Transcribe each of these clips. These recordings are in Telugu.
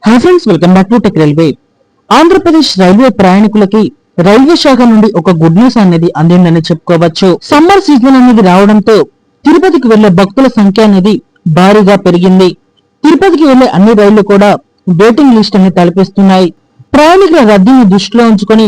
High friends, welcome back to tech railway. Andhra Pradesh railway ప్రయాణికులకి రైల్వే శాఖ నుండి ఒక గుడ్ న్యూస్ అనేది అందిందని చెప్పుకోవచ్చు. సమ్మర్ సీజన్ అనేది రావడంతో తిరుపతికి వెళ్లే భక్తుల సంఖ్య అనేది భారీగా పెరిగింది. తిరుపతికి వెళ్లే అన్ని రైళ్లు కూడా వెయిటింగ్ లిస్ట్ అని తలపిస్తున్నాయి. ప్రయాణికుల రద్దీని దృష్టిలో ఉంచుకొని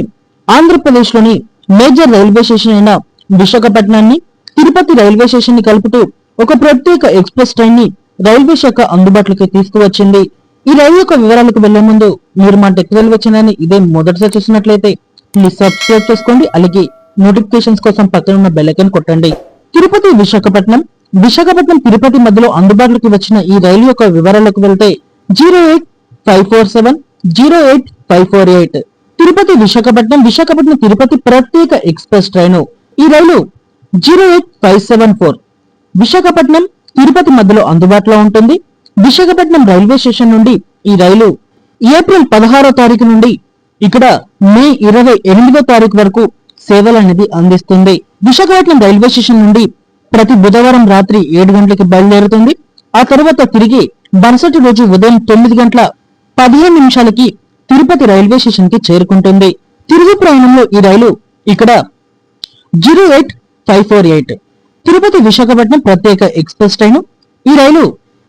ఆంధ్రప్రదేశ్ లోని మేజర్ రైల్వే స్టేషన్ అయిన విశాఖపట్నాన్ని తిరుపతి రైల్వే స్టేషన్ ని కలుపుతూ ఒక ప్రత్యేక ఎక్స్ప్రెస్ ట్రైన్ ని రైల్వే శాఖ అందుబాటులోకి తీసుకువచ్చింది. ఈ రైలు యొక్క వివరాలకు వెళ్లే ముందు మీరు మా టెక్ రైల్వే ఛానల్ ని ఇదే మొదటిసారి చూసినట్లయితే ప్లీజ్ సబ్స్క్రైబ్ చేసుకోండి. అలాగే నోటిఫికేషన్స్ కోసం పక్కన ఉన్న బెల్ ఐకాన్ కొట్టండి. తిరుపతి విశాఖపట్నం తిరుపతి మధ్యలో అందుబాటులోకి వచ్చిన ఈ రైలు యొక్క వివరాలకు వెళ్తే 08547 తిరుపతి విశాఖపట్నం తిరుపతి ప్రత్యేక ఎక్స్ప్రెస్ ట్రైన్. ఈ రైలు 08574 విశాఖపట్నం తిరుపతి మధ్యలో అందుబాటులో ఉంటుంది. విశాఖపట్నం రైల్వే స్టేషన్ నుండి ఈ రైలు ఏప్రిల్ 16వ తారీఖు నుండి ఇక్కడ మే 28వ తారీఖు వరకు సేవలు అనేది అందిస్తుంది. విశాఖపట్నం రైల్వే స్టేషన్ నుండి ప్రతి బుధవారం రాత్రి 7 గంటలకు బయలుదేరుతుంది. ఆ తర్వాత తిరిగి మరుసటి రోజు ఉదయం 9:15 తిరుపతి రైల్వే స్టేషన్ కి చేరుకుంటుంది. తిరుగు ప్రయాణంలో ఈ రైలు ఇక్కడ 08548 తిరుపతి విశాఖపట్నం ప్రత్యేక ఎక్స్ప్రెస్ ట్రైన్. ఈ రైలు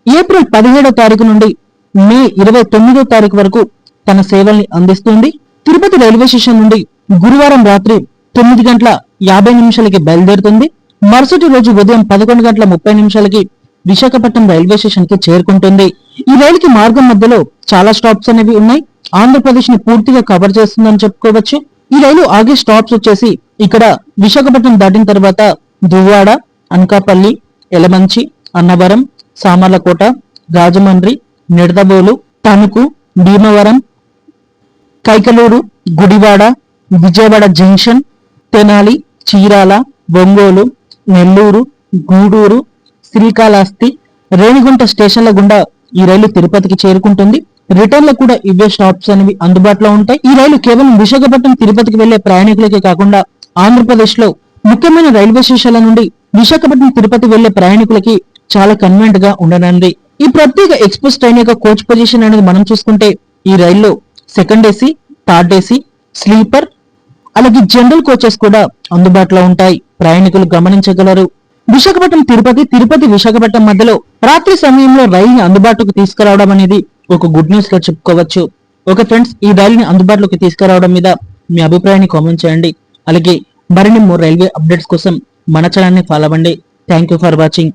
ఏప్రిల్ 17వ తారీఖు నుండి మే 29వ తారీఖు వరకు తన సేవల్ని అందిస్తుంది. తిరుపతి రైల్వే స్టేషన్ నుండి గురువారం రాత్రి 9:50 బయలుదేరుతుంది. మరుసటి రోజు ఉదయం 11:30 విశాఖపట్నం రైల్వే స్టేషన్ కి చేరుకుంటుంది. ఈ రైలుకి మార్గం మధ్యలో చాలా స్టాప్స్ అనేవి ఉన్నాయి. ఆంధ్రప్రదేశ్ ని పూర్తిగా కవర్ చేస్తుందని చెప్పుకోవచ్చు. ఈ రైలు ఆగే స్టాప్స్ వచ్చేసి ఇక్కడ విశాఖపట్నం దాటిన తర్వాత దువ్వాడ, అనకాపల్లి, ఎలమంచి, అన్నవరం, సామర్లకోట, రాజమండ్రి, నిడదవోలు, తణుకు, భీమవరం, కైకలూరు, గుడివాడ, విజయవాడ జంక్షన్, తెనాలి, చీరాల, ఒంగోలు, నెల్లూరు, గూడూరు, శ్రీకాళహస్తి, రేణిగుంట స్టేషన్ల గుండా ఈ రైలు తిరుపతికి చేరుకుంటుంది. రిటర్న్ లో కూడా ఇవే స్టాప్స్ అనేవి అందుబాటులో ఉంటాయి. ఈ రైలు కేవలం విశాఖపట్నం తిరుపతికి వెళ్లే ప్రయాణికులకే కాకుండా ఆంధ్రప్రదేశ్ లో ముఖ్యమైన రైల్వే స్టేషన్ల నుండి విశాఖపట్నం తిరుపతి వెళ్లే ప్రయాణికులకి చాలా కన్వీనియంట్ గా ఉండనుంది. ఈ ప్రత్యేక ఎక్స్ప్రెస్ ట్రైన్ యొక్క కోచ్ పొజిషన్ అనేది మనం చూసుకుంటే ఈ రైల్లో second AC, third AC, sleeper అలాగే జనరల్ కోచెస్ కూడా అందుబాటులో ఉంటాయి. ప్రయాణికులు గమనించగలరు. విశాఖపట్నం తిరుపతి విశాఖపట్నం మధ్యలో రాత్రి సమయంలో రైలుని అందుబాటులోకి తీసుకురావడం అనేది ఒక గుడ్ న్యూస్ గా చెప్పుకోవచ్చు. ఓకే ఫ్రెండ్స్, ఈ రైలుని అందుబాటులోకి తీసుకురావడం మీద మీ అభిప్రాయాన్ని కామెంట్ చేయండి. అలాగే మరిన్ని రైల్వే అప్డేట్స్ కోసం మన ఛానల్ ని ఫాలో అవ్వండి. Thank you for watching.